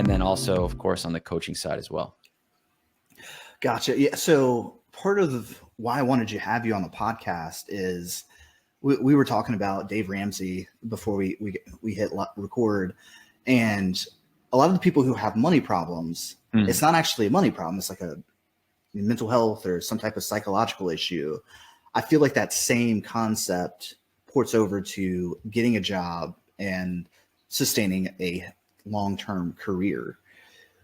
and then also, of course, on the coaching side as well. Gotcha. Yeah. So part of why I wanted to have you on the podcast is we were talking about Dave Ramsey before we hit record, and a lot of the people who have money problems, it's not actually a money problem. It's like a mental health or some type of psychological issue. I feel like that same concept ports over to getting a job and sustaining a long-term career.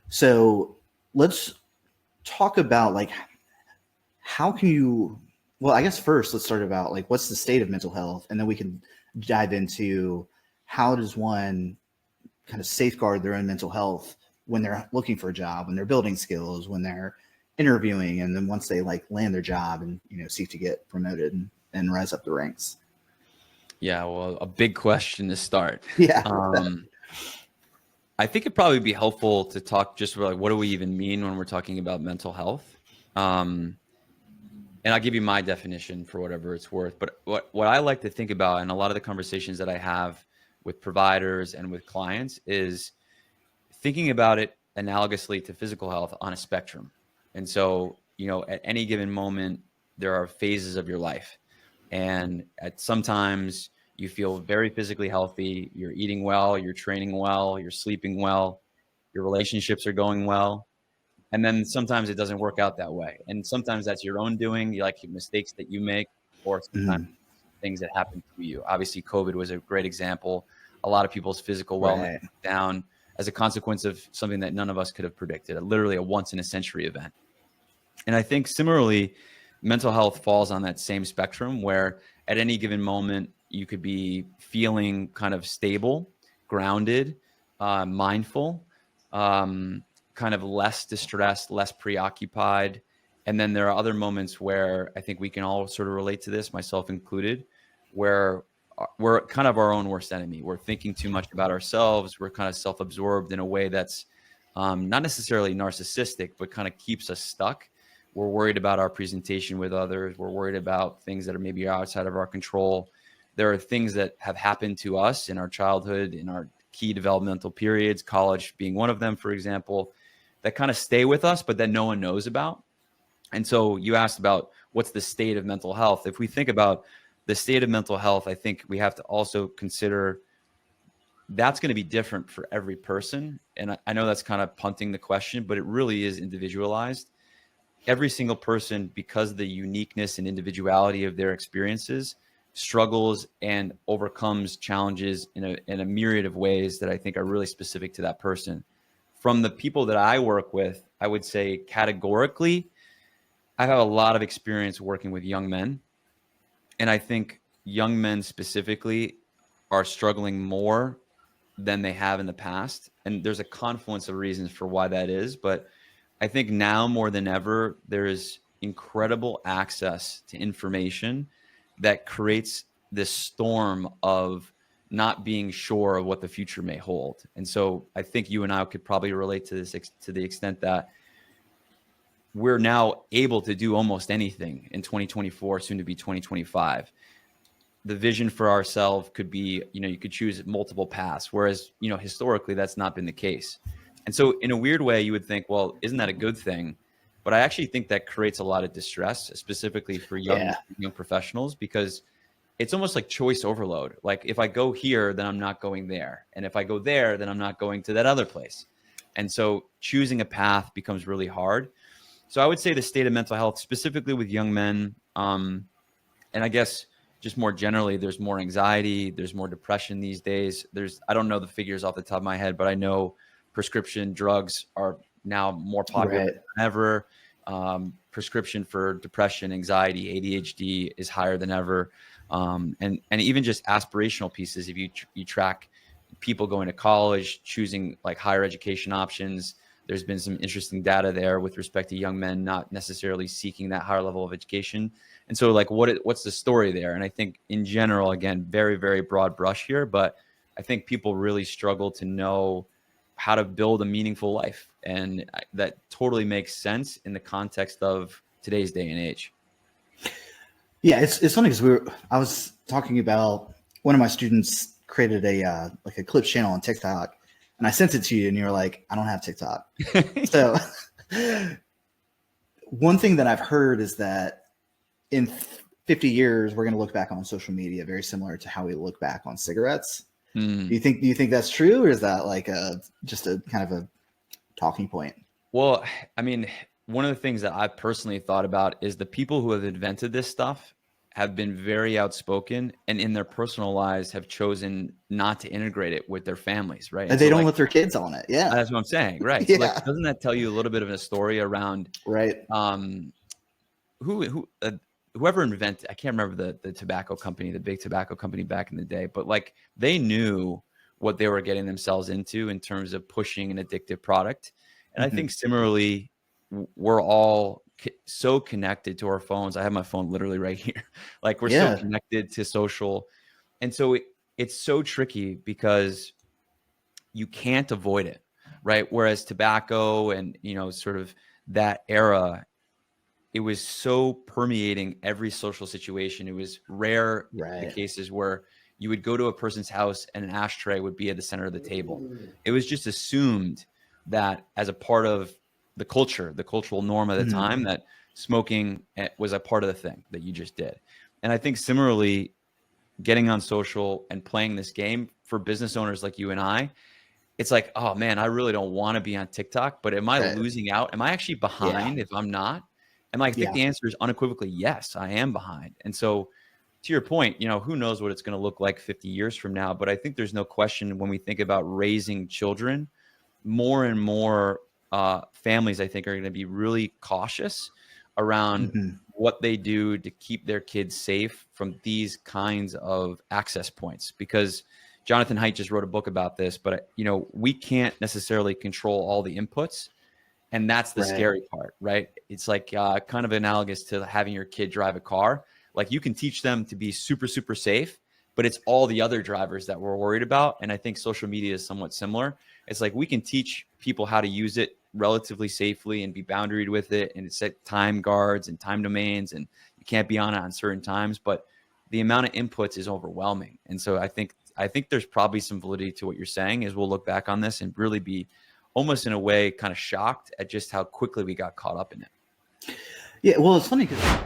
So let's talk about like, how can you, well, I guess first let's start about like, what's the state of mental health? And then we can dive into how does one kind of safeguard their own mental health when they're looking for a job, when they're building skills, when they're interviewing, and then once they like land their job and, seek to get promoted and rise up the ranks. Yeah, well, a big question to start. Yeah. I think it'd probably be helpful to talk just about like, what do we even mean when we're talking about mental health? And I'll give you my definition for whatever it's worth. But what I like to think about, and a lot of the conversations that I have with providers and with clients, is thinking about it analogously to physical health on a spectrum. And so, at any given moment, there are phases of your life. And sometimes you feel very physically healthy, you're eating well, you're training well, you're sleeping well, your relationships are going well. And then sometimes it doesn't work out that way. And sometimes that's your own doing, like mistakes that you make, or sometimes things that happen to you. Obviously, COVID was a great example. A lot of people's physical wellness down as a consequence of something that none of us could have predicted, literally a once in a century event. And I think similarly, mental health falls on that same spectrum where at any given moment, you could be feeling kind of stable, grounded, mindful, kind of less distressed, less preoccupied. And then there are other moments where I think we can all sort of relate to this, myself included, where we're kind of our own worst enemy. We're thinking too much about ourselves. We're kind of self-absorbed in a way that's not necessarily narcissistic, but kind of keeps us stuck. We're worried about our presentation with others. We're worried about things that are maybe outside of our control. There are things that have happened to us in our childhood, in our key developmental periods, college being one of them, for example, that kind of stay with us, but that no one knows about. And so you asked about what's the state of mental health. If we think about the state of mental health, I think we have to also consider that's going to be different for every person. And I know that's kind of punting the question, but it really is individualized. Every single person, because of the uniqueness and individuality of their experiences, struggles and overcomes challenges in a myriad of ways that I think are really specific to that person. From the people that I work with, I would say categorically, I have a lot of experience working with young men. And I think young men specifically are struggling more than they have in the past. And there's a confluence of reasons for why that is. But I think now more than ever, there is incredible access to information that creates this storm of not being sure of what the future may hold. And so I think you and I could probably relate to this to the extent that we're now able to do almost anything in 2024, soon to be 2025. The vision for ourselves could be, you could choose multiple paths, whereas, historically that's not been the case. And so in a weird way, you would think, well, isn't that a good thing? But I actually think that creates a lot of distress, specifically for young professionals, because it's almost like choice overload. Like if I go here, then I'm not going there. And if I go there, then I'm not going to that other place. And so choosing a path becomes really hard. So I would say the state of mental health, specifically with young men, and I guess just more generally, there's more anxiety, there's more depression these days. I don't know the figures off the top of my head, but I know prescription drugs are now more popular than ever. Prescription for depression, anxiety, ADHD is higher than ever. And even just aspirational pieces, if you track people going to college, choosing like higher education options, there's been some interesting data there with respect to young men not necessarily seeking that higher level of education. And so like what's the story there? And I think in general, again, very, very broad brush here, but I think people really struggle to know how to build a meaningful life. And that totally makes sense in the context of today's day and age. Yeah, it's funny because I was talking about one of my students created a clips channel on TikTok, and I sent it to you and you're like, I don't have TikTok. So one thing that I've heard is that in 50 years, we're going to look back on social media very similar to how we look back on cigarettes. Do you think that's true, or is that like just a kind of a talking point? Well, I mean, one of the things that I've personally thought about is the people who have invented this stuff have been very outspoken, and in their personal lives have chosen not to integrate it with their families, right? And they don't let their kids on it. Yeah. That's what I'm saying. Right. Yeah. So like, doesn't that tell you a little bit of a story around Right. Whoever invented, I can't remember the tobacco company, the big tobacco company back in the day, but like they knew what they were getting themselves into in terms of pushing an addictive product. And I think similarly, we're all so connected to our phones. I have my phone literally right here. Like we're so connected to social. And so it's so tricky because you can't avoid it, right? Whereas tobacco and, sort of that era, it was so permeating every social situation. It was rare the cases where you would go to a person's house and an ashtray would be at the center of the table. It was just assumed that as a part of the culture, the cultural norm at the time, that smoking was a part of the thing that you just did. And I think similarly, getting on social and playing this game for business owners like you and I, it's like, oh man, I really don't want to be on TikTok, but am I losing out? Am I actually behind if I'm not? And I think the answer is unequivocally, yes, I am behind. And so to your point, who knows what it's going to look like 50 years from now, but I think there's no question when we think about raising children, more and more families, I think, are going to be really cautious around what they do to keep their kids safe from these kinds of access points. Because Jonathan Haidt just wrote a book about this, but we can't necessarily control all the inputs. And that's the scary part, right? It's like kind of analogous to having your kid drive a car. Like you can teach them to be super, super safe, but it's all the other drivers that we're worried about. And I think social media is somewhat similar. It's like we can teach people how to use it relatively safely and be boundaried with it and set time guards and time domains, and you can't be on it on certain times, but the amount of inputs is overwhelming. And so I think there's probably some validity to what you're saying is we'll look back on this and really be almost in a way kind of shocked at just how quickly we got caught up in it. Yeah. Well, it's funny because